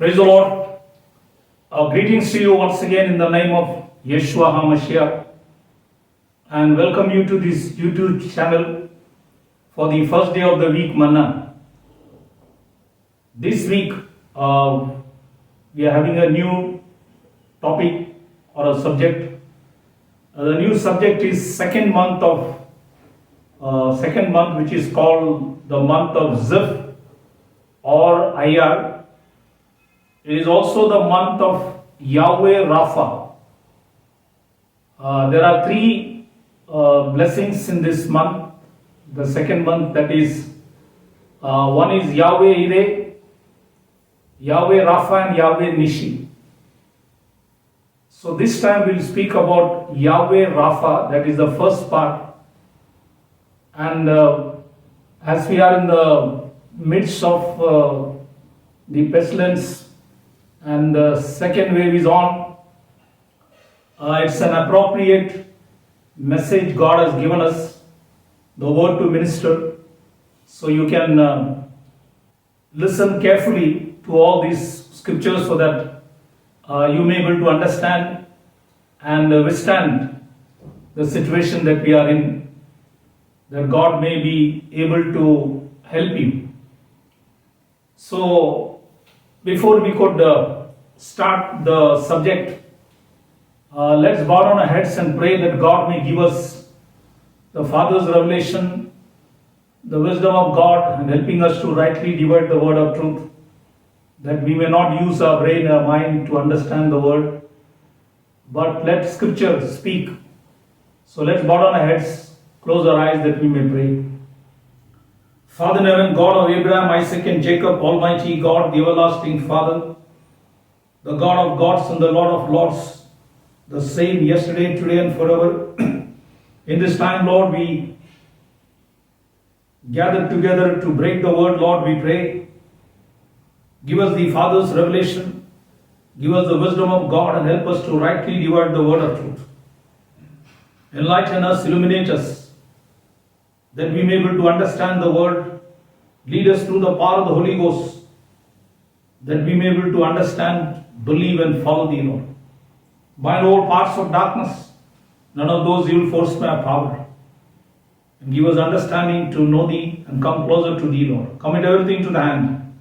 Praise the Lord. Greetings to you once again in the name of Yeshua HaMashiach, and welcome you to this YouTube channel for the first day of the week Manna. This week we are having a new topic or a subject. The new subject is second month, which is called the month of Ziph or Iyar. It is also the month of Yahweh Rapha. There are three blessings in this month. The second month, that is, one is Yahweh Ireh, Yahweh Rapha, and Yahweh Nishi. So this time we'll speak about Yahweh Rapha, that is the first part. And as we are in the midst of the pestilence and the second wave is on, it's an appropriate message God has given us, the word to minister. So you can listen carefully to all these scriptures so that you may be able to understand and withstand the situation that we are in, that God may be able to help you. So before we could start the subject, let's bow down our heads and pray that God may give us the Father's revelation, the wisdom of God, and helping us to rightly divide the word of truth, that we may not use our brain or mind to understand the word, but let Scripture speak. So let's bow down our heads, close our eyes that we may pray. Father in heaven, God of Abraham, Isaac, and Jacob, Almighty God, the everlasting Father, the God of gods and the Lord of lords, the same yesterday, today, and forever. In this time, Lord, we gather together to break the word. Lord, we pray, give us the Father's revelation, give us the wisdom of God, and help us to rightly divide the word of truth. Enlighten us, illuminate us, that we may be able to understand the word. Lead us through the power of the Holy Ghost, that we may be able to understand, believe, and follow thee, Lord. Bind all parts of darkness, none of those evil forces may have power. And give us understanding to know thee and come closer to thee, Lord. Commit everything to the hand.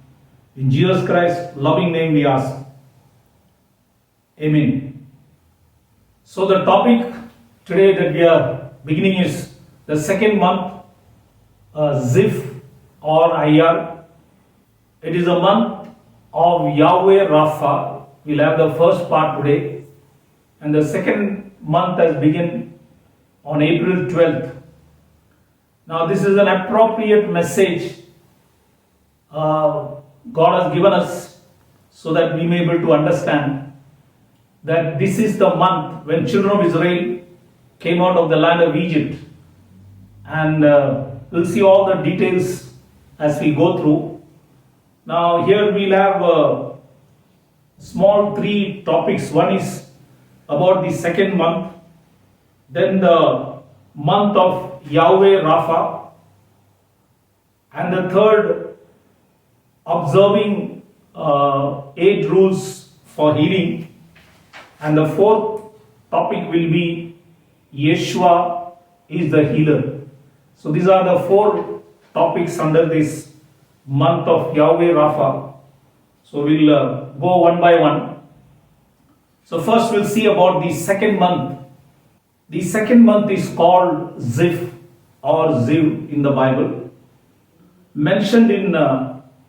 In Jesus Christ's loving name we ask. Amen. So the topic today that we are beginning is the second month, Ziph or Iyar. It is a month of Yahweh Rapha. We'll have the first part today, and the second month has begun on April 12th. Now this is an appropriate message God has given us so that we may be able to understand that this is the month when children of Israel came out of the land of Egypt. And we'll see all the details as we go through. Now here we'll have small three topics. One is about the second month, then the month of Yahweh Rapha, and the third, observing 8 rules for healing, and the fourth topic will be Yeshua is the healer. So these are the 4 topics under this month of Yahweh Rapha. So we'll go one by one. So first we'll see about the second month. The second month is called Ziph or Ziv in the Bible,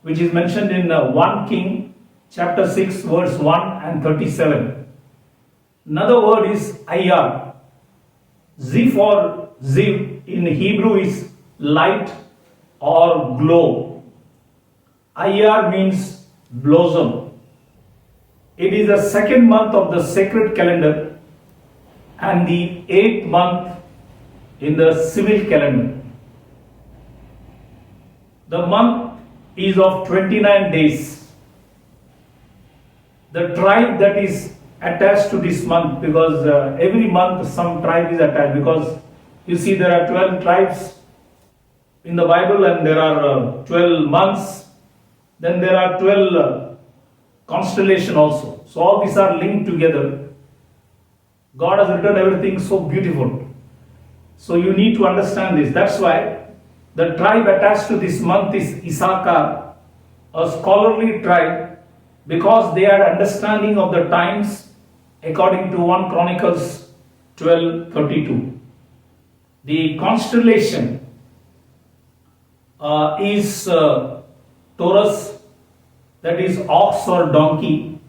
which is mentioned in 1 King chapter 6 verse 1 and 37. Another word is Iyar. Ziph or Ziv in Hebrew is light or glow. Iyar means blossom. It is the second month of the sacred calendar and the 8th month in the civil calendar. The month is of 29 days. The tribe that is attached to this month, because every month some tribe is attached, because you see there are 12 tribes in the Bible and there are 12 months. Then there are 12 constellation also. So all these are linked together. God has written everything so beautiful. So you need to understand this. That's why the tribe attached to this month is Issachar, a scholarly tribe, because they had understanding of the times according to 1 Chronicles 12:32. The constellation is Taurus, that is ox or donkey,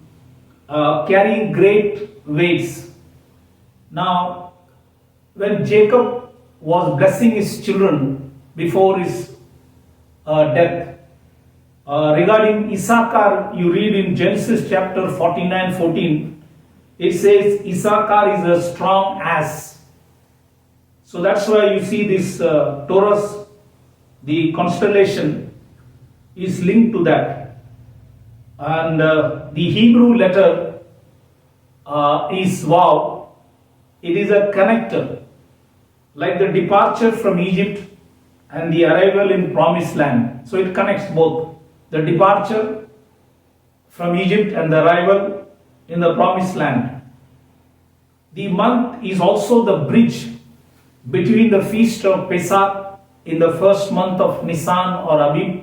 carrying great weights. Now, when Jacob was blessing his children before his death, regarding Issachar, you read in Genesis chapter 49:14, it says Issachar is a strong ass. So that's why you see this Taurus, the constellation, is linked to that. And the Hebrew letter is Vav. It is a connector, like the departure from Egypt and the arrival in promised land. So it connects both the departure from Egypt and the arrival in the promised land. The month is also the bridge between the feast of Pesach in the first month of Nisan or Abib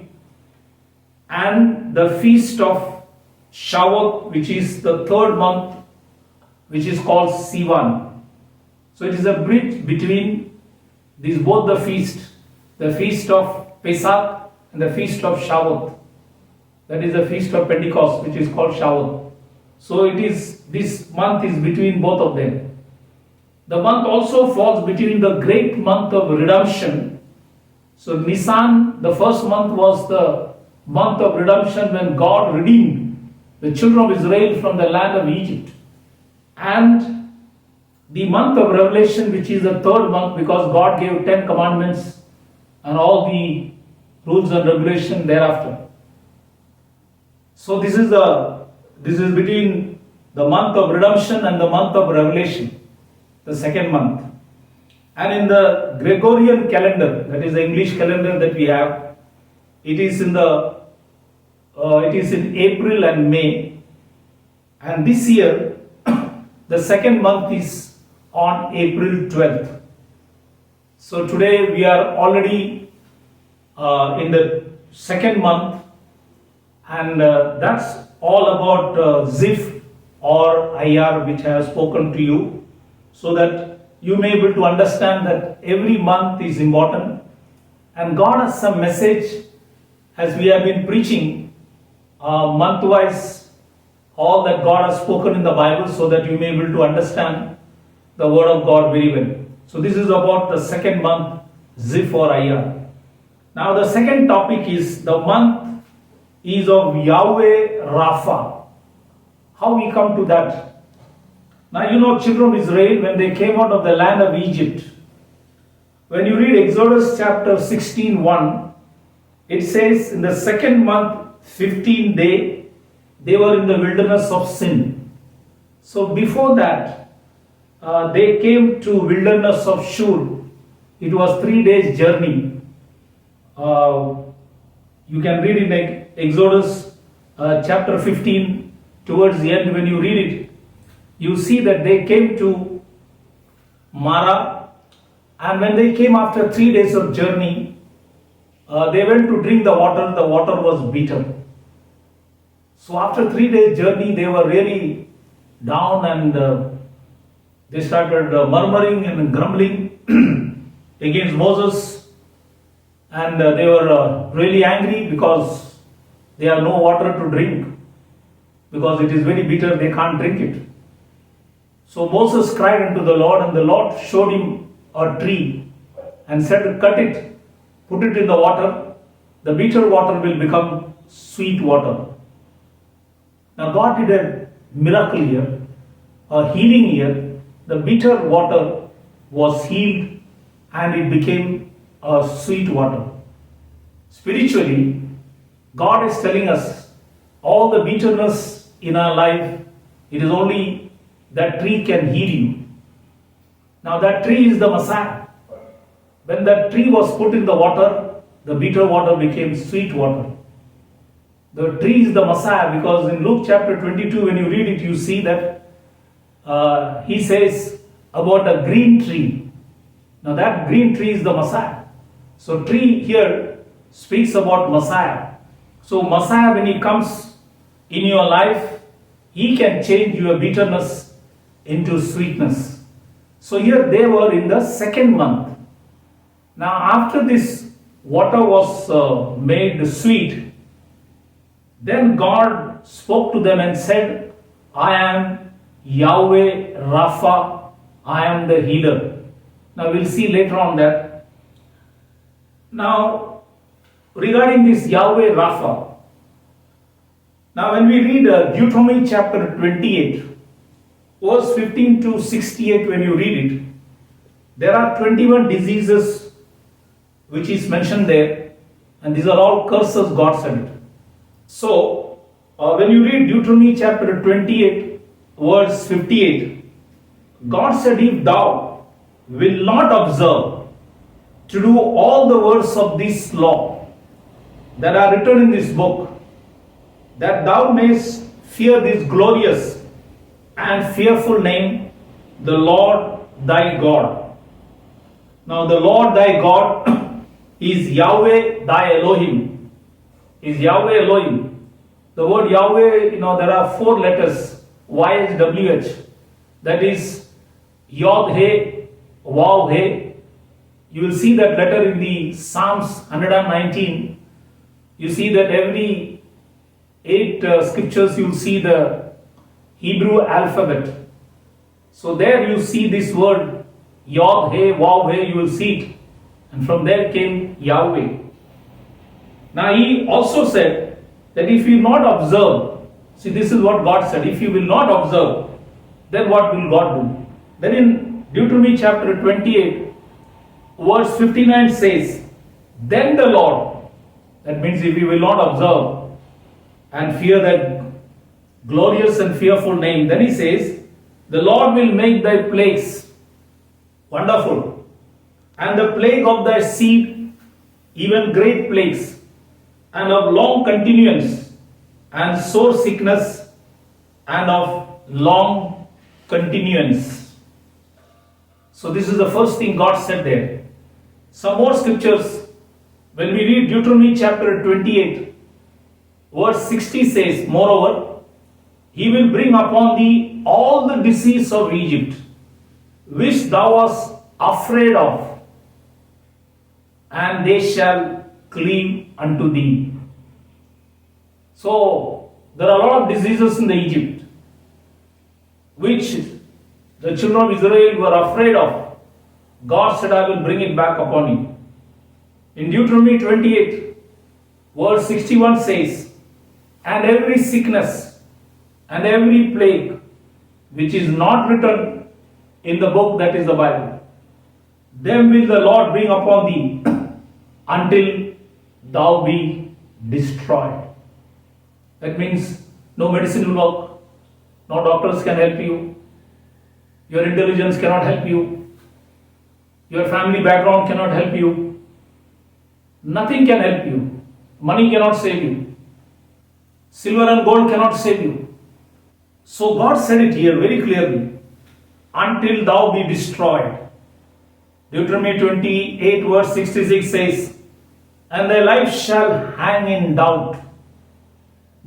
and the feast of Shavuot, which is the third month, which is called Sivan. So it is a bridge between these both the feast of Pesach and the feast of Shavuot. That is the feast of Pentecost, which is called Shavuot. So it is, this month is between both of them. The month also falls between the great month of redemption. So Nisan, the first month, was the month of redemption when God redeemed the children of Israel from the land of Egypt. And the month of Revelation, which is the third month, because God gave 10 commandments and all the rules and regulation thereafter. So this is between the month of redemption and the month of Revelation, the second month. And in the Gregorian calendar, that is the English calendar that we have, it is in April and May. And this year, the second month is on April 12th. So today we are already in the second month, and that's all about Zif or IR, which I have spoken to you, so that you may be able to understand that every month is important, and God has some message as we have been preaching month-wise, all that God has spoken in the Bible, so that you may be able to understand the Word of God very well. So this is about the second month, Zif or IR. Now the second topic is the month is of Yahweh Rapha. How we come to that? Now you know, children of Israel, when they came out of the land of Egypt, when you read Exodus chapter 16:1, it says in the second month, 15th day, they were in the wilderness of Sin. So before that, they came to wilderness of Shur. It was 3 days journey. You can read in Exodus chapter 15, towards the end when you read it, you see that they came to Mara, and when they came after 3 days of journey, they went to drink the water was bitter. So after 3 days journey, they were really down, and they started murmuring and grumbling against Moses, and they were really angry because they have no water to drink, because it is very bitter, they can't drink it. So Moses cried unto the Lord, and the Lord showed him a tree and said, cut it, put it in the water, the bitter water will become sweet water. Now God did a miracle here, a healing here. The bitter water was healed and it became a sweet water. Spiritually, God is telling us all the bitterness in our life, it is only that tree can heal you. Now that tree is the Messiah. When that tree was put in the water, the bitter water became sweet water. The tree is the Messiah, because in Luke chapter 22, when you read it, you see that he says about a green tree. Now that green tree is the Messiah. So tree here speaks about Messiah. So Messiah, when he comes in your life, he can change your bitterness into sweetness. So here they were in the second month. Now after this water was made sweet, then God spoke to them and said, I am Yahweh Rapha, I am the healer. Now we'll see later on that. Now regarding this Yahweh Rapha, now when we read Deuteronomy chapter 28, verse 15 to 68, when you read it, there are 21 diseases which is mentioned there, and these are all curses, God said it. So, when you read Deuteronomy chapter 28, verse 58, God said, if thou will not observe to do all the words of this law that are written in this book, that thou mayest fear this glorious and fearful name, the Lord thy God. Now the Lord thy God is Yahweh thy Elohim. Is Yahweh Elohim. The word Yahweh, there are 4 letters, YHWH. That is Yod He, Vav He. You will see that letter in the Psalms 119. You see that every 8 scriptures you will see the Hebrew alphabet. So there you see this word Yod He, Vav He, you will see it. And from there came Yahweh. Now he also said that if you not observe, see this is what God said, if you will not observe, then what will God do? Then in Deuteronomy chapter 28, verse 59 says, then the Lord, that means if you will not observe and fear that glorious and fearful name, then he says, the Lord will make thy plagues wonderful, and the plague of thy seed, even great plagues, and of long continuance, and sore sickness, and of long continuance. So this is the first thing God said there. Some more scriptures, when we read Deuteronomy chapter 28, verse 60 says, moreover, he will bring upon thee all the disease of Egypt, which thou wast afraid of, and they shall cleave unto thee. So, there are a lot of diseases in the Egypt, which the children of Israel were afraid of. God said, I will bring it back upon you. In Deuteronomy 28, verse 61 says, and every sickness and every plague which is not written in the book, that is the Bible, them will the Lord bring upon thee until thou be destroyed. That means no medicine will work, no doctors can help you, your intelligence cannot help you, your family background cannot help you, nothing can help you, money cannot save you, silver and gold cannot save you. So God said it here very clearly, until thou be destroyed. Deuteronomy 28 verse 66 says, and thy life shall hang in doubt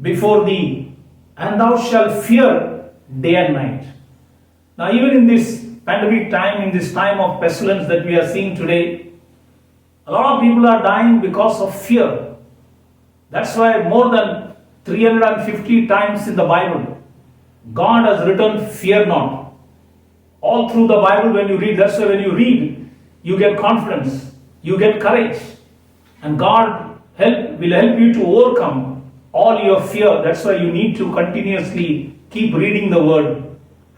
before thee, and thou shalt fear day and night. Now even in this pandemic time, in this time of pestilence that we are seeing today, a lot of people are dying because of fear. That's why more than 350 times in the Bible, God has written, fear not. All through the Bible when you read, that's why when you read, you get confidence, you get courage. And God will help you to overcome all your fear. That's why you need to continuously keep reading the word.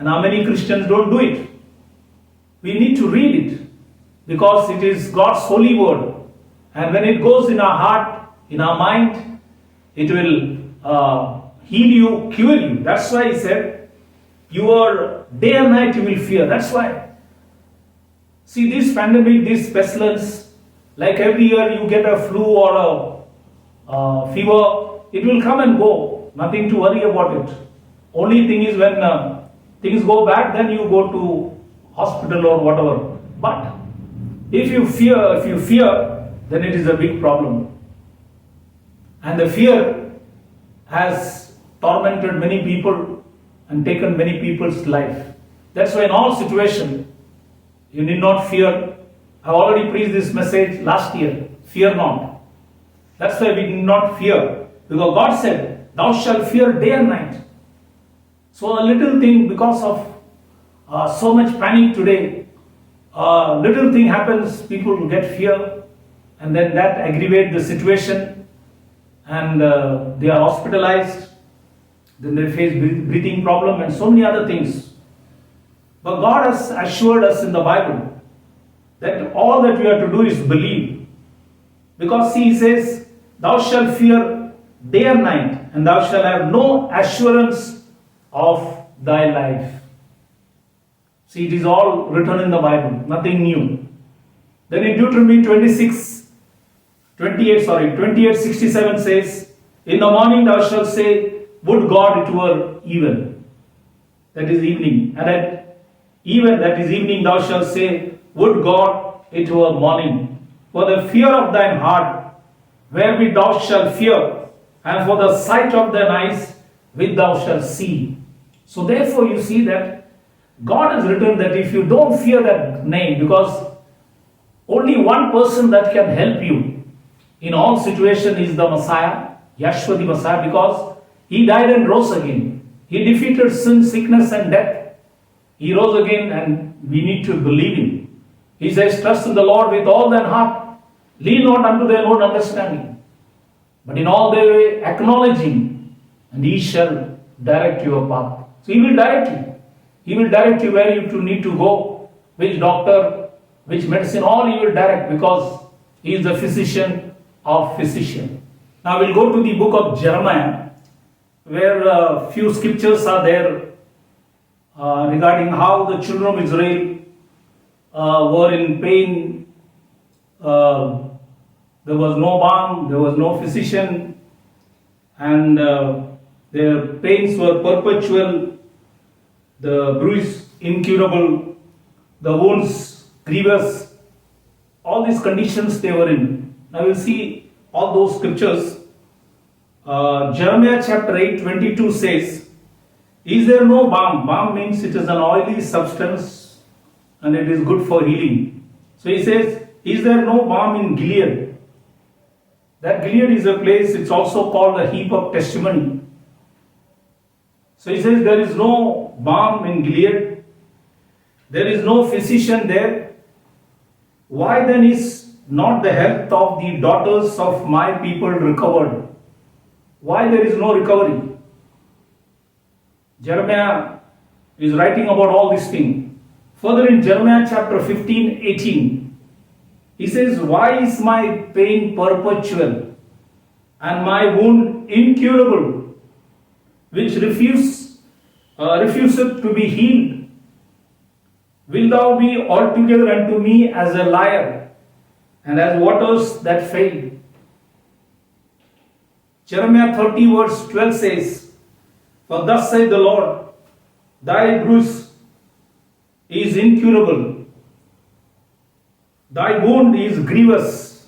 And how many Christians don't do it? We need to read it because it is God's holy word. And when it goes in our heart, in our mind, it will heal you, cure you. That's why he said, your day and night you will fear. That's why. See, this pandemic, this pestilence, like every year you get a flu or a fever, it will come and go. Nothing to worry about it. Only thing is when things go bad, then you go to hospital or whatever. But if you fear, then it is a big problem. And the fear has tormented many people and taken many people's life. That's why in all situations, you need not fear. I already preached this message last year. Fear not. That's why we need not fear. Because God said, thou shalt fear day and night. So a little thing, because of so much panic today, little thing happens, people get fear, and then that aggravate the situation, and they are hospitalized, then they face breathing problem and so many other things. But God has assured us in the Bible that all that we have to do is believe. Because He says, thou shalt fear day and night, and thou shalt have no assurance of thy life. See, it is all written in the Bible, nothing new. Then in Deuteronomy 28:67 says, in the morning thou shalt say, would God it were even. That is evening. And at even, that is evening, thou shalt say, would God it were morning. For the fear of thine heart, wherewith thou shalt fear, and for the sight of thine eyes, which thou shalt see. So therefore you see that God has written that if you don't fear that name, because only one person that can help you in all situations is the Messiah, Yeshua the Messiah, because He died and rose again. He defeated sin, sickness and death. He rose again, and we need to believe Him. He says, trust in the Lord with all thine heart. Lean not unto their own understanding, but in all their way acknowledge Him, and He shall direct your path. So He will direct you. He will direct you where you need to go, which doctor, which medicine, all He will direct, because He is the physician of physicians. Now we'll go to the book of Jeremiah, where a few scriptures are there regarding how the children of Israel were in pain. There was no balm, there was no physician, and their pains were perpetual, the bruise incurable, the wounds grievous. All these conditions they were in. Now we'll see all those scriptures. Jeremiah chapter 8:22 says, is there no balm? Balm means it is an oily substance and it is good for healing. So he says, is there no balm in Gilead? That Gilead is a place, it's also called a heap of testimony. So he says, there is no balm in Gilead. There is no physician there. Why then is not the health of the daughters of my people recovered? Why there is no recovery? Jeremiah is writing about all these things. Further in Jeremiah chapter 15:18, he says, why is my pain perpetual and my wound incurable, which refuseth to be healed? Will thou be altogether unto me as a liar, and as waters that fail? Jeremiah 30:12 says, for thus saith the Lord, thy bruise is incurable, thy wound is grievous.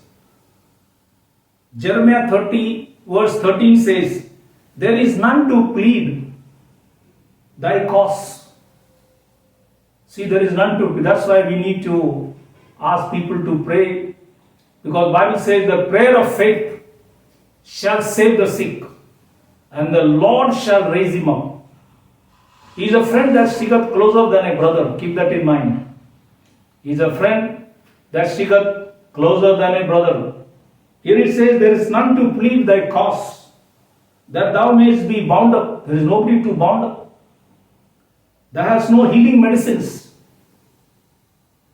Jeremiah 30:13 says, there is none to plead thy cause. See, there is none to. That's why we need to ask people to pray, because Bible says the prayer of faith shall save the sick, and the Lord shall raise him up. He is a friend that sticketh closer than a brother. Keep that in mind. He is a friend that sticketh closer than a brother. Here it says, there is none to plead thy cause, that thou mayest be bound up. There is nobody to bound up. Thou hast no healing medicines.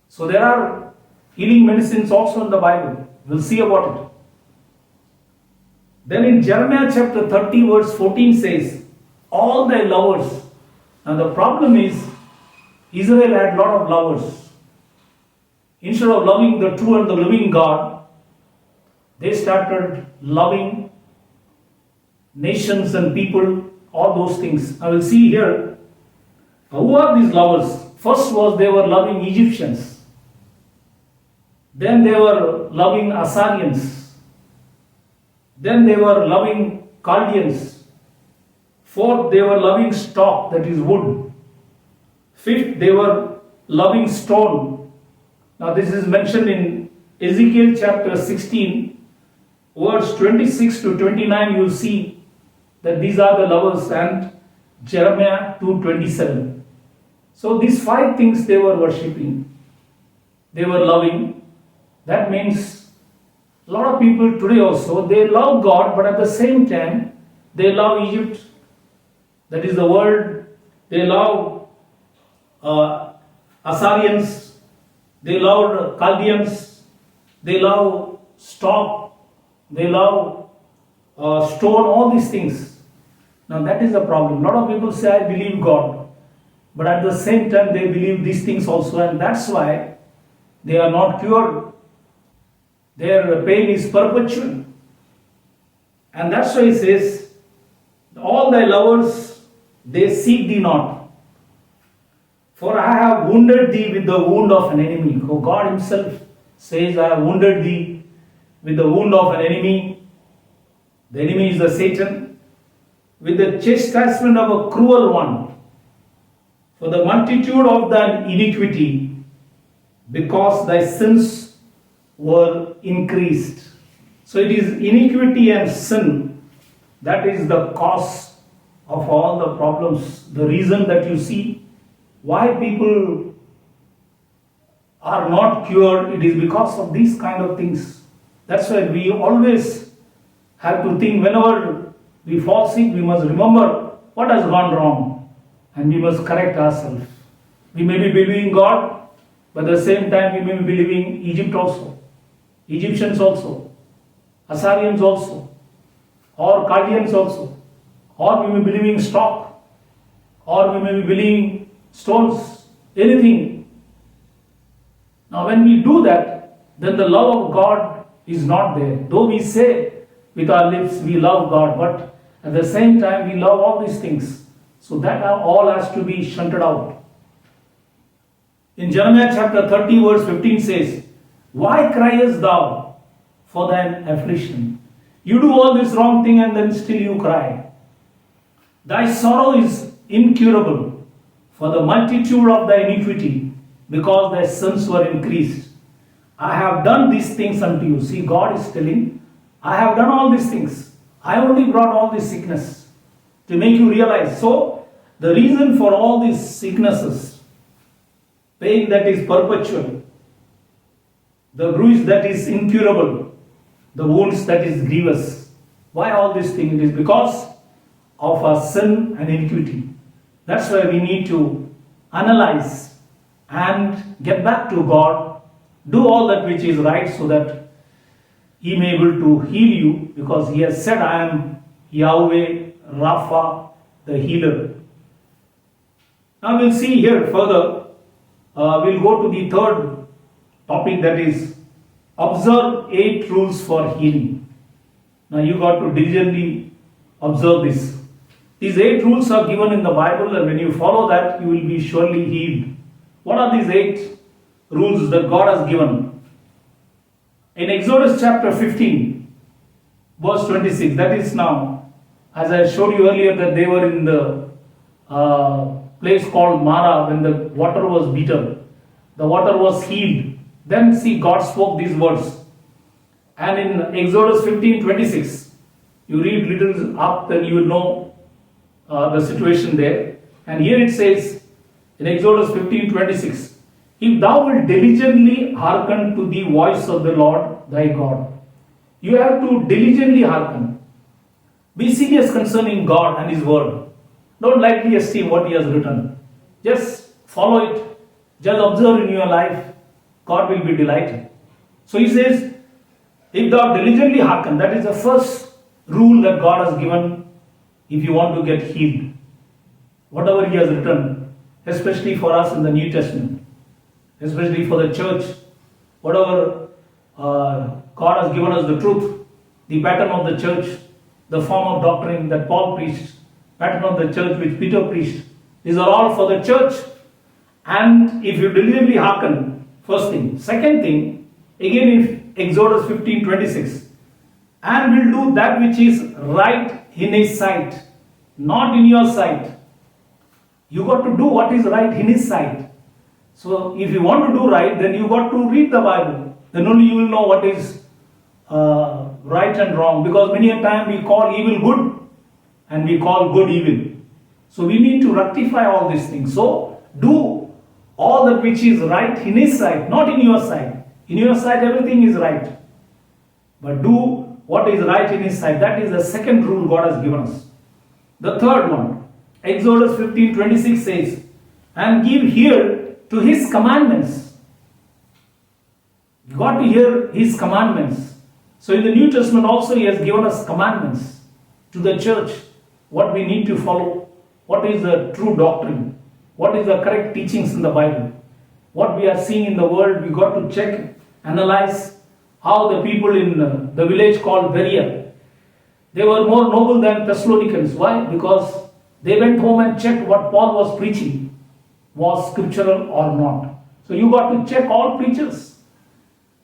So there are healing medicines also in the Bible. We'll see about it. Then in Jeremiah chapter 30:14 says, all thy lovers. Now the problem is, Israel had a lot of lovers. Instead of loving the true and the living God, they started loving nations and people, all those things. I will see here, who are these lovers? First was they were loving Egyptians. Then they were loving Assyrians. Then they were loving Chaldeans. Fourth, they were loving stock, that is wood. Fifth, they were loving stone. Now this is mentioned in Ezekiel chapter 16, verse 26 to 29. You will see that these are the lovers, and Jeremiah 2:27. So these five things they were worshipping. They were loving. That means a lot of people today also, they love God, but at the same time, they love Egypt. That is the world. They love Assyrians. They love Chaldeans. They love stock. They love stone, all these things. Now that is the problem. A lot of people say, I believe God. But at the same time, they believe these things also. And that's why they are not cured. Their pain is perpetual. And that's why he says, all thy lovers, they seek thee not. For I have wounded thee with the wound of an enemy. Oh, God himself says, I have wounded thee with the wound of an enemy. The enemy is the Satan. With the chastisement of a cruel one. For the multitude of thine iniquity, because thy sins were increased. So it is iniquity and sin that is the cause of all the problems. The reason that you see why people are not cured, it is because of these kind of things. That's why we always have to think, whenever we fall sick, we must remember what has gone wrong and we must correct ourselves. We may be believing God, but at the same time we may be believing Egypt also, Egyptians also, Assyrians also, or Chaldeans also, or we may be believing stock, or we may be believing stones, anything. Now when we do that, then the love of God is not there. Though we say with our lips we love God, but at the same time we love all these things. So that all has to be shunted out. In Jeremiah chapter 30 verse 15 says, why criest thou for thine affliction? You do all this wrong thing and then still you cry. Thy sorrow is incurable for the multitude of thy iniquity, because thy sins were increased. I have done these things unto you. See, God is telling, I have done all these things. I only brought all this sickness to make you realize. So, the reason for all these sicknesses, pain that is perpetual, the bruise that is incurable, the wounds that is grievous. Why all these things? It is because of our sin and iniquity. That's why we need to analyze and get back to God, do all that which is right, so that He may be able to heal you, because He has said, I am Yahweh Rapha, the healer. Now we'll see here further, we'll go to the third topic, that is observe 8 rules for healing. Now you got to diligently observe this. These 8 rules are given in the Bible, and when you follow that, you will be surely healed. What are these 8 rules that God has given? In Exodus chapter 15, verse 26, that is now, as I showed you earlier, that they were in the place called Mara, when the water was bitter, the water was healed. Then see, God spoke these words. And in Exodus 15:26, you read little up, then you will know the situation there. And here it says, in Exodus 15:26, if thou wilt diligently hearken to the voice of the Lord thy God. You have to diligently hearken. Be serious concerning God and His word. Don't lightly esteem what He has written. Just follow it. Just observe in your life. God will be delighted. So He says, if thou diligently hearken, that is the first rule that God has given if you want to get healed. Whatever He has written, especially for us in the New Testament, especially for the church, whatever God has given us the truth, the pattern of the church, the form of doctrine that Paul preached, pattern of the church which Peter preached. These are all for the church. And if you diligently hearken, first thing. Second thing, again in Exodus 15:26, and will do that which is right in his sight, not in your sight. You got to do what is right in his sight. So if you want to do right, then you got to read the Bible. Then only you will know what is right and wrong. Because many a time we call evil good and we call good evil. So we need to rectify all these things. So do all that which is right in his sight, not in your sight. In your sight everything is right. But do what is right in his sight. That is the second rule God has given us. The third one, Exodus 15:26 says, and give ear to his commandments. You got to hear his commandments. So in the New Testament also he has given us commandments to the church, what we need to follow, what is the true doctrine, what is the correct teachings in the Bible, what we are seeing in the world. We got to check, analyze how the people in the village called Berea, they were more noble than Thessalonians. Why? Because they went home and checked what Paul was preaching was scriptural or not. So you got to check all preachers.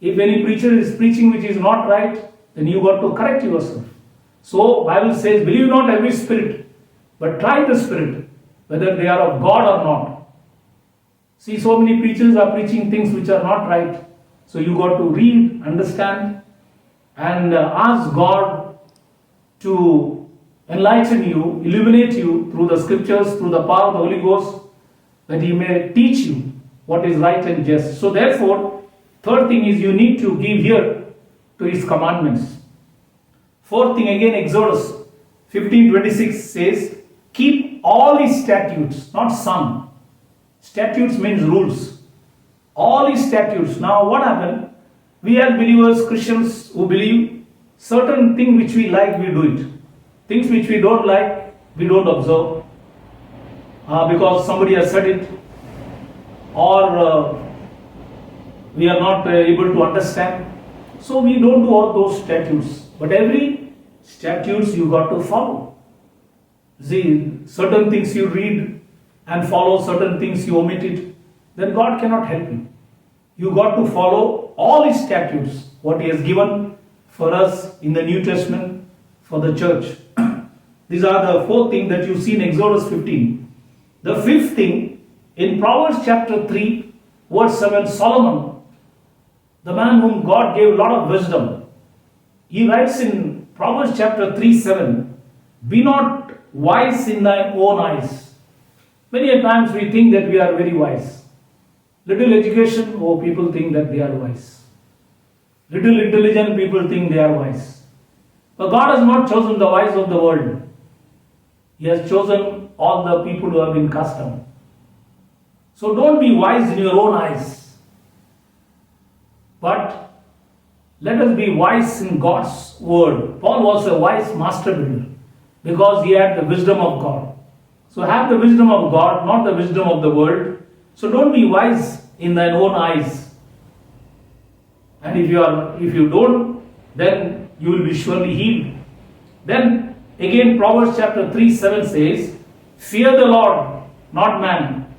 If any preacher is preaching which is not right, then you got to correct yourself. So Bible says, believe not every spirit, but try the spirit, whether they are of God or not. See, so many preachers are preaching things which are not right. So you got to read, understand, and ask God to enlighten you, illuminate you through the scriptures, through the power of the Holy Ghost, that He may teach you what is right and just. So therefore, third thing is you need to give ear to His commandments. Fourth thing, again Exodus 15:26 says, keep all His statutes, not some. Statutes means rules. All His statutes. Now what happened? We as believers, Christians who believe, certain thing which we like, we do it. Things which we don't like, we don't observe. Because somebody has said it, or we are not able to understand. So we don't do all those statutes. But every statutes you got to follow. See, certain things you read and follow, certain things you omit it, then God cannot help you. You got to follow all His statutes, what He has given for us in the New Testament for the church. These are the four things that you see in Exodus 15. The fifth thing, in Proverbs chapter 3, verse 7, Solomon, the man whom God gave a lot of wisdom, he writes in Proverbs chapter 3:7, be not wise in thine own eyes. Many a times we think that we are very wise. Little education, oh, people think that they are wise. Little intelligent people think they are wise. But God has not chosen the wise of the world. He has chosen all the people who have been cast down. So don't be wise in your own eyes. But let us be wise in God's word. Paul was a wise master builder because he had the wisdom of God. So have the wisdom of God, not the wisdom of the world. So don't be wise in thine own eyes. And if you don't, then you will be surely healed. Then again Proverbs chapter 3:7 says, fear the Lord, not man.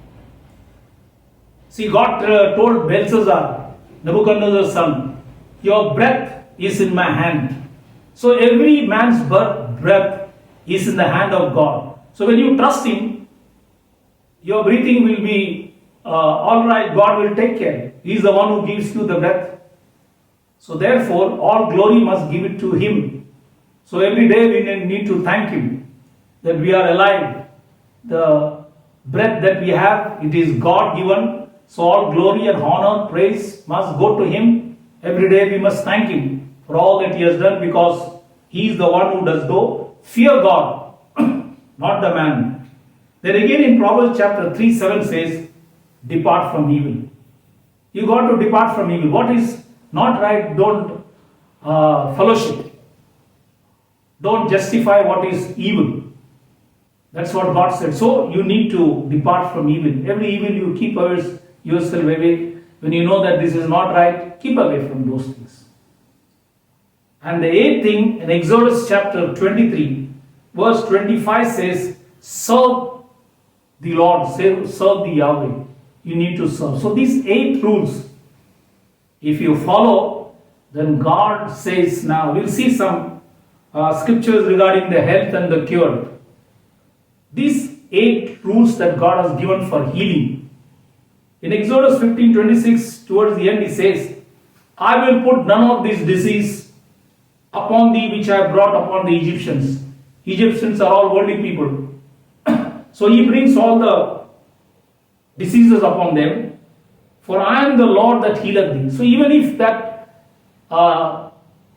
See, God told Belshazzar, Nebuchadnezzar's son, your breath is in my hand. So every man's breath is in the hand of God. So when you trust Him, your breathing will be all right. God will take care. He is the one who gives you the breath. So therefore, all glory must give it to Him. So every day we need to thank Him that we are alive. The breath that we have, it is God given. So all glory and honor, praise must go to Him. Every day we must thank Him for all that He has done, because He is the one who does go. Fear God, not the man. Then again in Proverbs chapter 3:7 says, depart from evil. You got to depart from evil. What is not right, don't fellowship. Don't justify what is evil. That's what God said. So you need to depart from evil. Every evil you keep yourself away. When you know that this is not right, keep away from those things. And the eighth thing in Exodus chapter 23, verse 25 says, serve the Lord, serve the Yahweh. You need to serve. So these 8 rules, if you follow, then God says, now we'll see some scriptures regarding the health and the cure. These 8 rules that God has given for healing. In Exodus 15:26, towards the end, he says, I will put none of this disease upon thee which I brought upon the Egyptians. Egyptians are all worldly people. So he brings all the diseases upon them. For I am the Lord that healeth thee. So even if that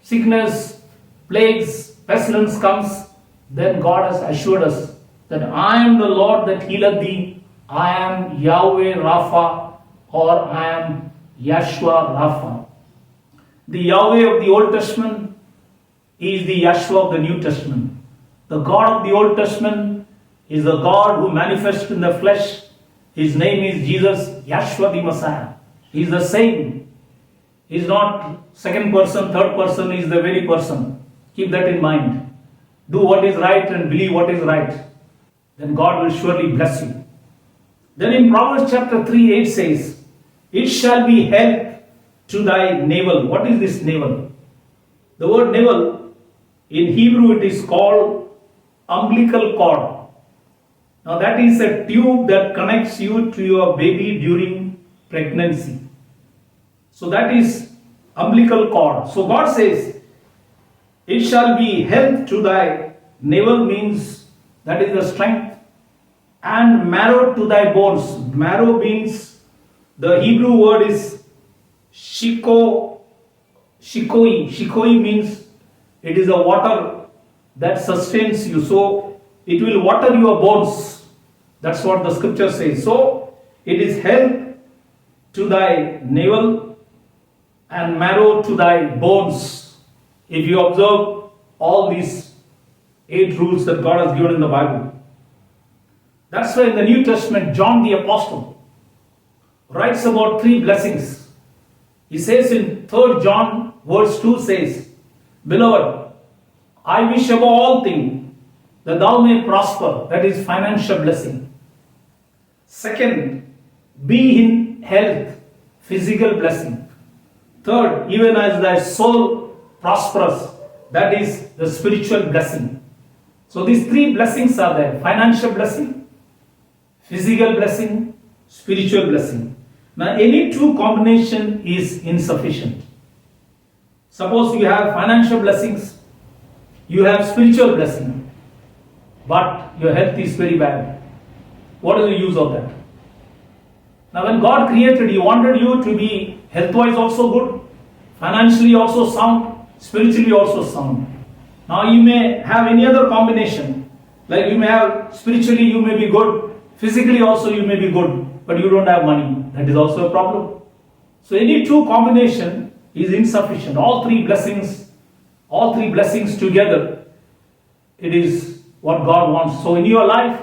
sickness, plagues, pestilence comes, then God has assured us that I am the Lord that healeth thee. I am Yahweh Rapha, or I am Yahshua Rapha. The Yahweh of the Old Testament is the Yahshua of the New Testament. The God of the Old Testament is the God who manifests in the flesh. His name is Jesus, Yahshua the Messiah. He is the same. He is not second person, third person, he is the very person. Keep that in mind. Do what is right and believe what is right. Then God will surely bless you. Then in Proverbs chapter 3:8 says, it shall be health to thy navel. What is this navel? The word navel, in Hebrew it is called umbilical cord. Now that is a tube that connects you to your baby during pregnancy. So that is umbilical cord. So God says, it shall be health to thy navel, means that is the strength, and marrow to thy bones. Marrow means, the Hebrew word is shikoi. Shikoi means it is a water that sustains you. So it will water your bones. That's what the scripture says. So it is health to thy navel and marrow to thy bones. If you observe all these 8 rules that God has given in the Bible. That's why in the New Testament, John the Apostle writes about 3 blessings. He says in 3 John verse 2 says, Beloved, I wish above all things that thou may prosper. That is financial blessing. Second, be in health, physical blessing. Third, even as thy soul prospers, that is the spiritual blessing. So these 3 blessings are there: financial blessing, physical blessing, spiritual blessing. Now any 2 combination is insufficient. Suppose you have financial blessings, you have spiritual blessing, but your health is very bad. What is the use of that? Now when God created, He wanted you to be health-wise also good, financially also sound, spiritually also sound. Now you may have any other combination. Like you may have, spiritually you may be good, physically also you may be good, but you don't have money. That is also a problem. So any 2 combination is insufficient. All 3 blessings together, it is what God wants. So in your life,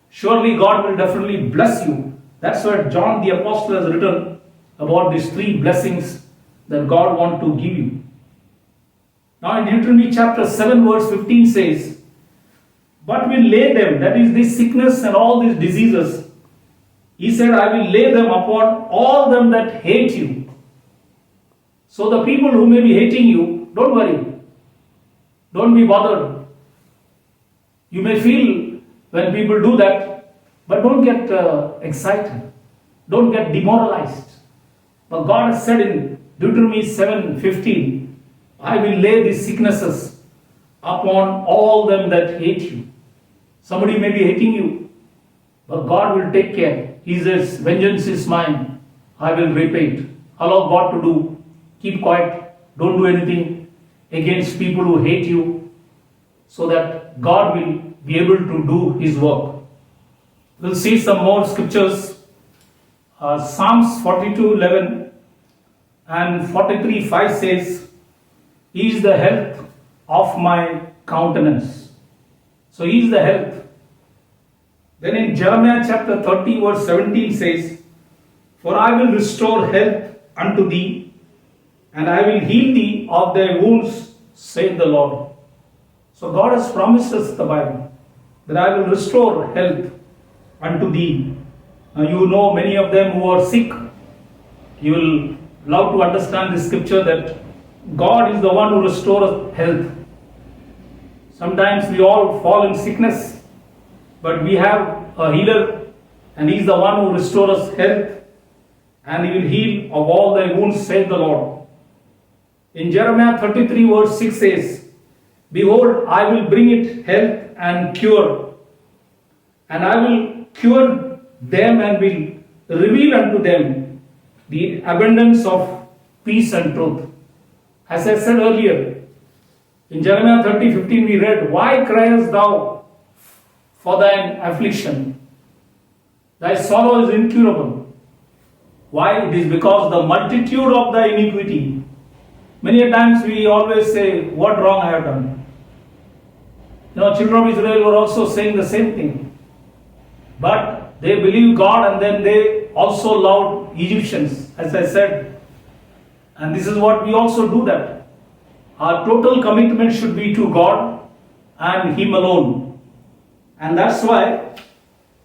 surely God will definitely bless you. That's what John the Apostle has written about these 3 blessings that God wants to give you. Now in Deuteronomy chapter 7 verse 15 says, but will lay them, that is this sickness and all these diseases, He said, I will lay them upon all them that hate you. So the people who may be hating you, don't worry. Don't be bothered. You may feel when people do that, but don't get excited. Don't get demoralized. But God has said in Deuteronomy 7:15, I will lay these sicknesses upon all them that hate you. Somebody may be hating you, but God will take care. He says, vengeance is mine, I will repay it. Allow God to do. Keep quiet. Don't do anything against people who hate you, so that God will be able to do His work. We'll see some more scriptures. Psalms 42:11 and 43:5 says, He is the health of my countenance. So He is the health. Then in Jeremiah chapter 30 verse 17 says, For I will restore health unto thee, and I will heal thee of thy wounds, saith the Lord. So God has promised us the Bible that I will restore health unto thee. You know many of them who are sick. You will love to understand this scripture that God is the one who restores health. Sometimes we all fall in sickness, but we have a healer, and He is the one who restores health, and He will heal of all thy wounds, saith the Lord. In Jeremiah 33 verse 6 says, Behold, I will bring it health and cure, and I will cure them and will reveal unto them the abundance of peace and truth. As I said earlier, in Jeremiah 30:15 we read, Why criest thou for thine affliction? Thy sorrow is incurable. Why? It is because the multitude of thy iniquity. Many a times we always say, what wrong I have done? Children of Israel were also saying the same thing. But they believed God, and then they also loved Egyptians, as I said. And this is what we also do, that our total commitment should be to God and Him alone. And that's why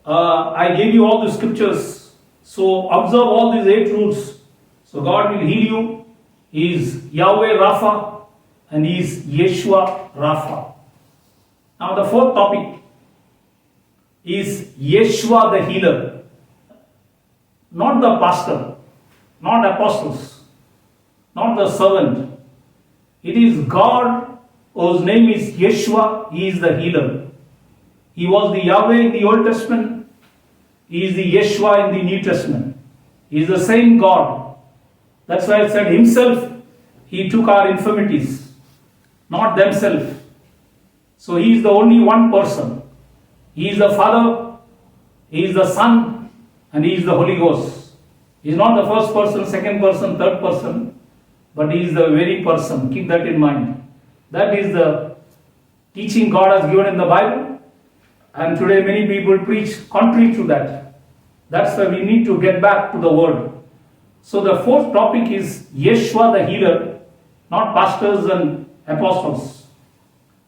I gave you all the scriptures. So observe all these 8 rules. So God will heal you. He is Yahweh Rapha, and He is Yeshua Rapha. Now the 4th topic is Yeshua the healer. Not the pastor, not apostles, not the servant. It is God whose name is Yeshua. He is the healer. He was the Yahweh in the Old Testament. He is the Yeshua in the New Testament. He is the same God. That's why it said Himself, He took our infirmities, not themselves. So He is the only one person. He is the Father, He is the Son, and He is the Holy Ghost. He is not the first person, second person, third person, but He is the very person. Keep that in mind. That is the teaching God has given in the Bible, and today many people preach contrary to that. That's why we need to get back to the Word. So the 4th topic is Yeshua the healer, not pastors and apostles.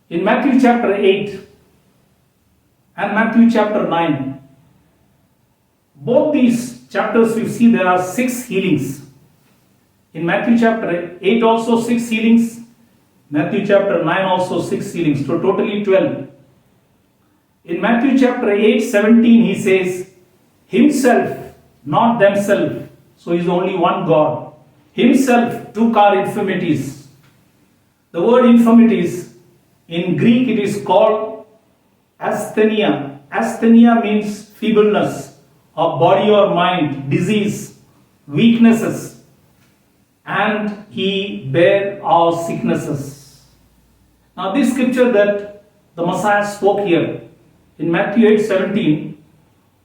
In Matthew chapter 8 and Matthew chapter 9, both these chapters you see there are 6 healings. In Matthew chapter 8 also 6 healings, Matthew chapter 9 also 6 healings, so totally 12. In Matthew chapter 8:17 He says, Himself, not themselves. So He is only one God. Himself took our infirmities. The word infirmities, in Greek it is called asthenia. Asthenia means feebleness of body or mind, disease, weaknesses. And He bare our sicknesses. Now this scripture that the Messiah spoke here in Matthew 8:17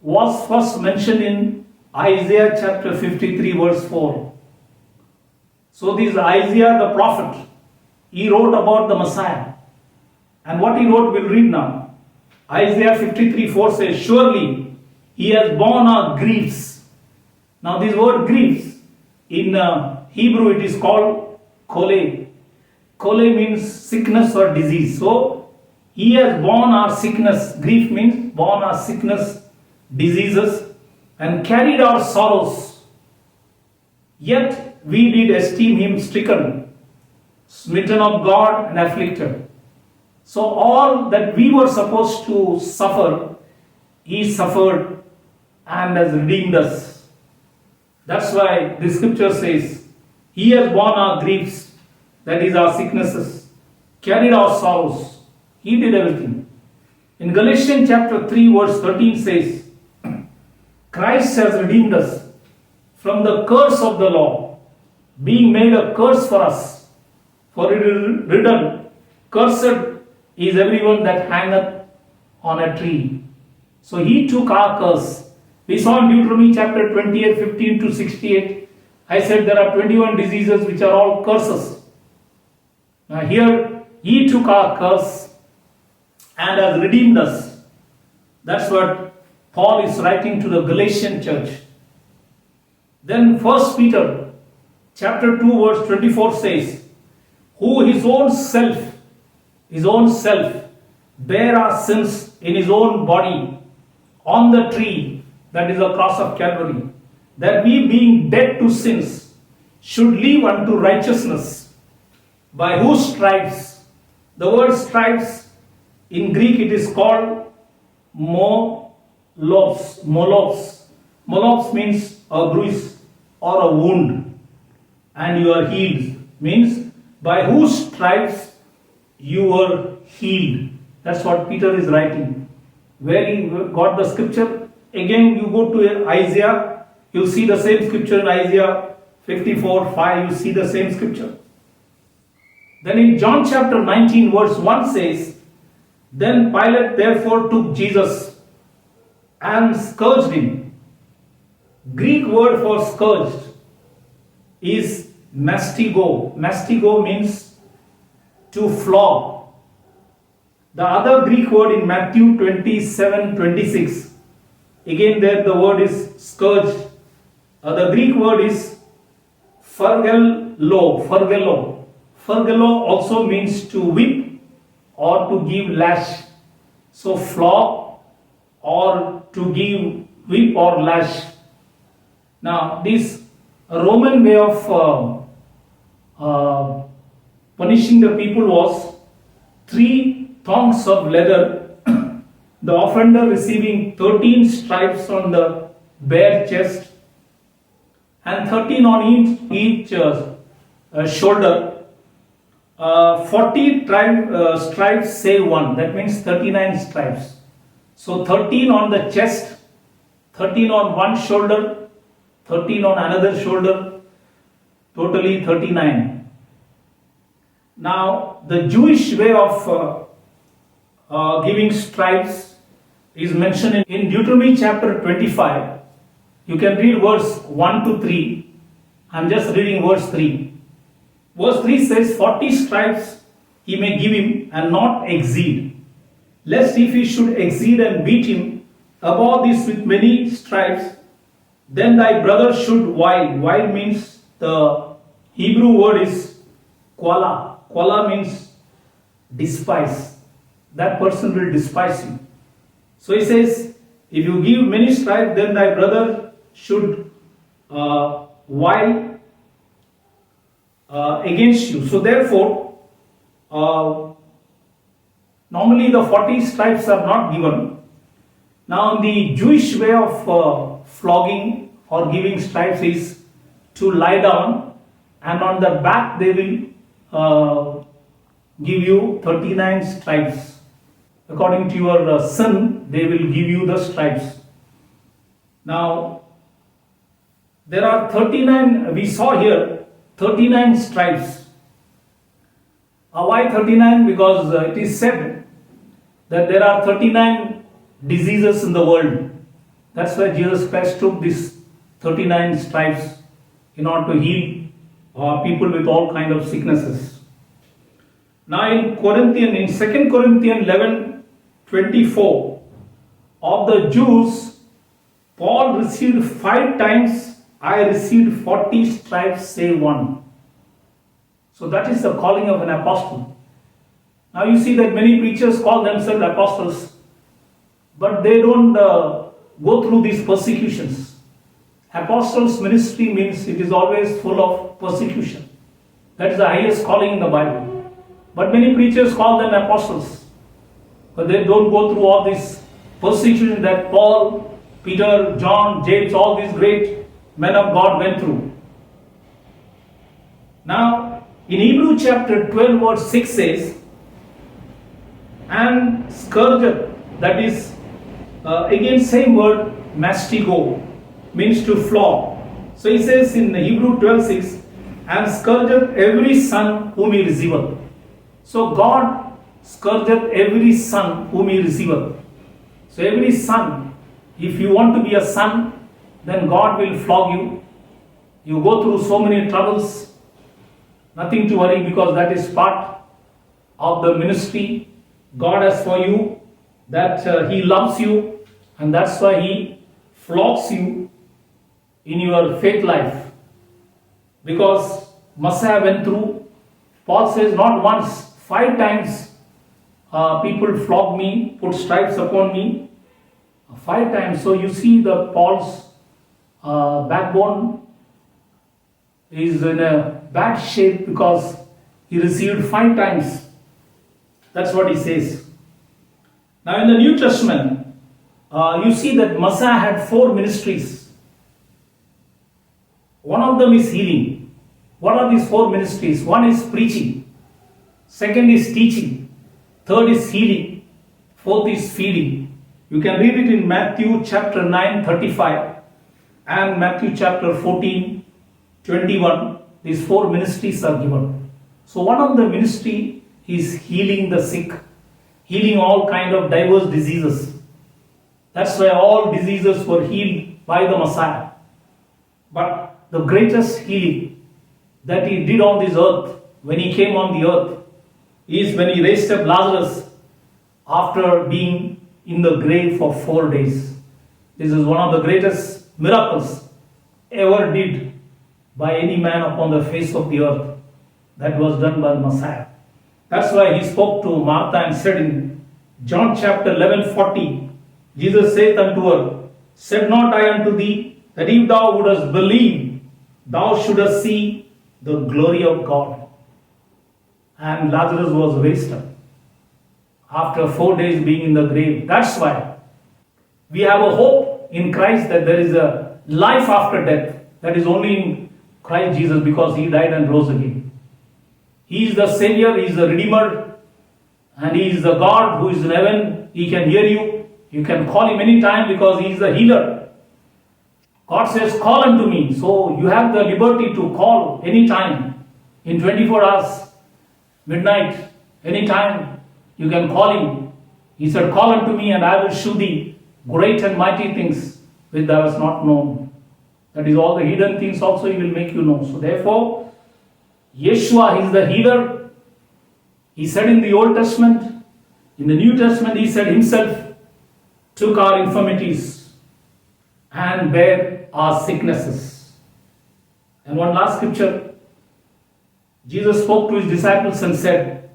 was first mentioned in Isaiah chapter 53 verse 4. So this Isaiah the prophet, he wrote about the Messiah. And what he wrote we'll read now. Isaiah 53:4 says, Surely He has borne our griefs. Now this word griefs, in Hebrew it is called kole. Kole means sickness or disease. So He has borne our sickness. Grief means borne our sickness, diseases, and carried our sorrows. Yet we did esteem Him stricken, smitten of God, and afflicted. So all that we were supposed to suffer, He suffered and has redeemed us. That's why the scripture says, He has borne our griefs, that is our sicknesses, carried our sorrows. He did everything. In Galatians chapter 3 verse 13 says, Christ has redeemed us from the curse of the law, being made a curse for us. For it is written, Cursed is everyone that hangeth on a tree. So He took our curse. We saw in Deuteronomy chapter 28, 15 to 68, I said there are 21 diseases which are all curses. Now here, He took our curse and has redeemed us. That's what Paul is writing to the Galatian church. Then 1 Peter chapter 2 verse 24 says, who his own self, bare our sins in his own body on the tree, that is the cross of Calvary, that we being dead to sins should live unto righteousness, by whose stripes, the word stripes in Greek it is called molos. Molos means a bruise or a wound, and you are healed, means by whose stripes you were healed. That's what Peter is writing. Where he got the scripture, again you go to Isaiah, you see the same scripture in Isaiah 54:5, you see the same scripture. Then in John chapter 19 verse 1 says, then Pilate therefore took Jesus and scourged him. Greek word for scourged is mastigo. Mastigo means to flog. The other Greek word in Matthew 27:26, again there the word is scourged. The Greek word is phurgello. Phurgello also means to whip or to give lash. So flog or to give whip or lash. Now this Roman way of punishing the people was 3 thongs of leather, the offender receiving 13 stripes on the bare chest and 13 on each shoulder. 40 stripes save 1, that means 39 stripes. So 13 on the chest, 13 on one shoulder, 13 on another shoulder, totally 39. Now the Jewish way of giving stripes is mentioned in Deuteronomy chapter 25. You can read verse 1 to 3. I am just reading verse 3. Verse 3 says, 40 stripes he may give him and not exceed. Lest if he should exceed and beat him above this with many stripes, then thy brother should while. While means the Hebrew word is quala. Quala means despise. That person will despise you. So he says, if you give many stripes, then thy brother should while against you. So therefore, normally the 40 stripes are not given. Now the Jewish way of flogging or giving stripes is to lie down, and on the back they will give you 39 stripes. According to your sin, they will give you the stripes. Now there are 39, we saw here 39 stripes. Why 39? Because it is said that there are 39 diseases in the world. That's why Jesus Christ took these 39 stripes in order to heal people with all kind of sicknesses. Now in 2 Corinthians 11:24, of the Jews, Paul received 5 times, I received 40 stripes, save 1. So that is the calling of an apostle. Now you see that many preachers call themselves apostles, but they don't go through these persecutions. Apostles' ministry means it is always full of persecution. That is the highest calling in the Bible. But many preachers call them apostles, but they don't go through all this persecution that Paul, Peter, John, James, all these great men of God went through. Now, in Hebrew chapter 12 verse 6 says, and scourged, that is again same word, mastigo, means to flog. So he says in Hebrew 12:6, and scourged every son whom he receiveth. So God scourged every son whom he receiveth. So every son, if you want to be a son, then God will flog you. You go through so many troubles, nothing to worry, because that is part of the ministry God has for you, that He loves you, and that's why He flogs you in your faith life. Because Messiah went through Paul says, not once, 5 times people flogged me, put stripes upon me. 5 times. So you see the Paul's backbone is in a bad shape because he received 5 times. That's what he says. Now in the New Testament, you see that Messiah had 4 ministries. One of them is healing. What are these 4 ministries? One is preaching. Second is teaching. Third is healing. Fourth is feeding. You can read it in Matthew chapter 9:35 and Matthew chapter 14:21. These 4 ministries are given. So one of the ministry is healing the sick, healing all kind of diverse diseases. That's why all diseases were healed by the Messiah. But the greatest healing that he did on this earth, when he came on the earth, is when he raised up Lazarus after being in the grave for 4 days. This is one of the greatest miracles ever did by any man upon the face of the earth. That was done by the Messiah. That's why he spoke to Martha and said in John chapter 11:40, Jesus saith unto her, said not I unto thee, that if thou wouldest believe, thou shouldest see the glory of God. And Lazarus was raised up after 4 days being in the grave. That's why we have a hope in Christ that there is a life after death. That is only in Christ Jesus, because he died and rose again. He is the Savior, he is the Redeemer, and he is the God who is in heaven. He can hear you. You can call him anytime because he is the healer. God says, call unto me. So you have the liberty to call anytime, in 24 hours, midnight, anytime you can call him. He said, call unto me and I will shew thee great and mighty things which thou hast not known. That is, all the hidden things also he will make you know. So therefore, Yeshua is the healer. He said in the Old Testament, in the New Testament he said himself took our infirmities and bare our sicknesses. And one last scripture, Jesus spoke to his disciples and said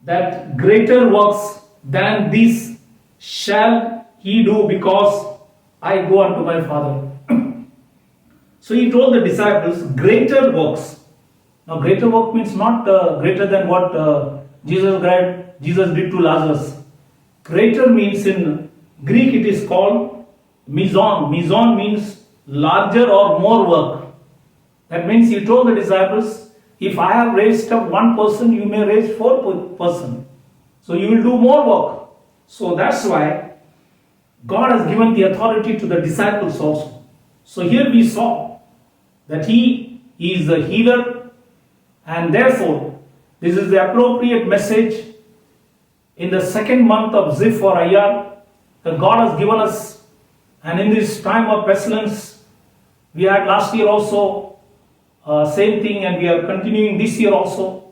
that greater works than these shall he do, because I go unto my Father. So he told the disciples, greater works. Now greater work means not greater than what Jesus did to Lazarus. Greater means, in Greek it is called mizon. Mizon means larger or more work. That means he told the disciples, if I have raised up 1 person, you may raise 4 person. So you will do more work. So that's why God has given the authority to the disciples also. So here we saw that he is the healer, and therefore this is the appropriate message in the 2nd month of Zif or Ayar that God has given us. And in this time of pestilence, we had last year also same thing, and we are continuing this year also.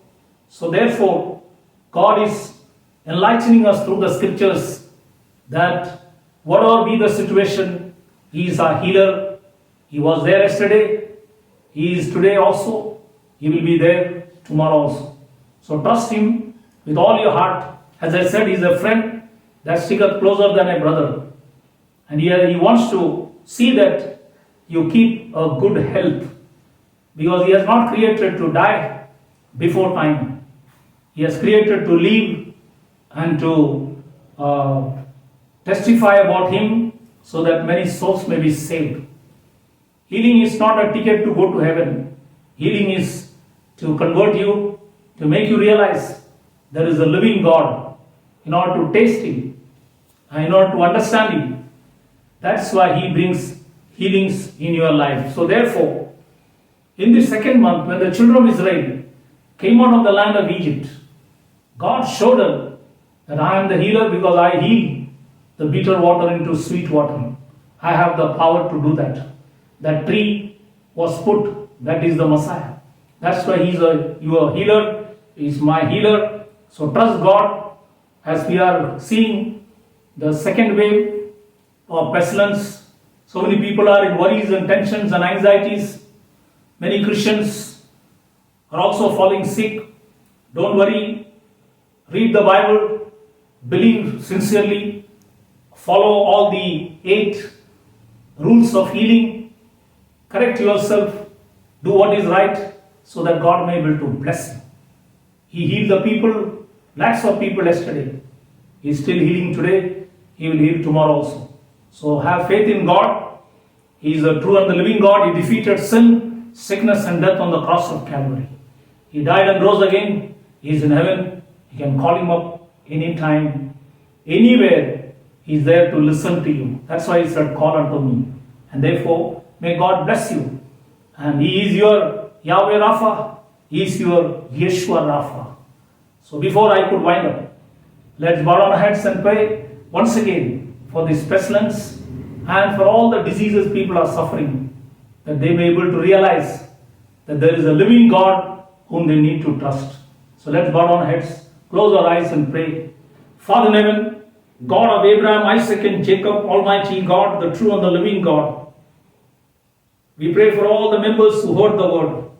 So therefore God is enlightening us through the scriptures that whatever be the situation, he is our healer. He was there yesterday, he is today also, he will be there tomorrow also. So trust him with all your heart. As I said, he is a friend that sticketh closer than a brother. And he wants to see that you keep a good health, because he has not created to die before time. He has created to live and to testify about him, so that many souls may be saved. Healing is not a ticket to go to heaven. Healing is to convert you, to make you realize there is a living God, in order to taste him, and in order to understand him. That's why he brings healings in your life. So therefore, in the 2nd month, when the children of Israel came out of the land of Egypt, God showed them that I am the healer, because I heal the bitter water into sweet water. I have the power to do that. That tree was put, that is the Messiah. That's why he's your healer, he's my healer. So trust God. As we are seeing the second wave of pestilence, so many people are in worries and tensions and anxieties. Many Christians are also falling sick, don't worry. Read the Bible, believe sincerely, follow all the 8 rules of healing, correct yourself, do what is right, so that God may be able to bless you. He healed the people, lakhs of people yesterday. He is still healing today. He will heal tomorrow also. So have faith in God. He is the true and the living God. He defeated sin, sickness and death on the cross of Calvary. He died and rose again. He is in heaven. You can call him up anytime, anywhere. He is there to listen to you. That's why he said, call unto me. And therefore, may God bless you. And he is your Yahweh Rapha. He is your Yeshua Rapha. So before I could wind up, let's bow our heads and pray once again for this pestilence and for all the diseases people are suffering, that they may be able to realize that there is a living God whom they need to trust. So let's bow our heads, close our eyes and pray. Father in heaven, God of Abraham, Isaac and Jacob, Almighty God, the true and the living God, we pray for all the members who heard the word.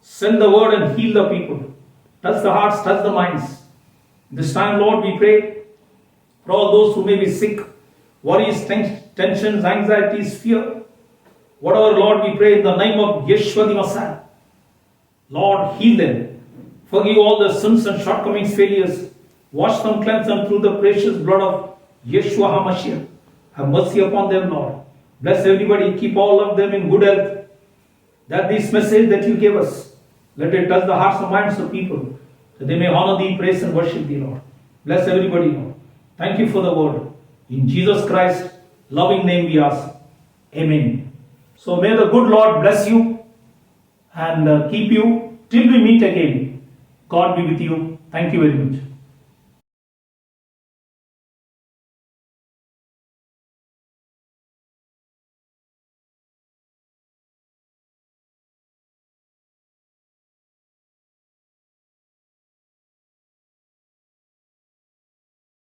Send the word and heal the people. Touch the hearts, touch the minds. This time, Lord, we pray for all those who may be sick, worries, tensions, anxieties, fear. Whatever, Lord, we pray in the name of Yeshua the Messiah. Lord, heal them. Forgive all the sins and shortcomings, failures. Wash them, cleanse them through the precious blood of Yeshua HaMashiach. Have mercy upon them, Lord. Bless everybody. Keep all of them in good health. That this message that you gave us, let it touch the hearts and minds of people, that they may honor thee, praise and worship thee, Lord. Bless everybody, Lord. Thank you for the word. In Jesus Christ's loving name we ask. Amen. So may the good Lord bless you and keep you till we meet again. God be with you. Thank you very much.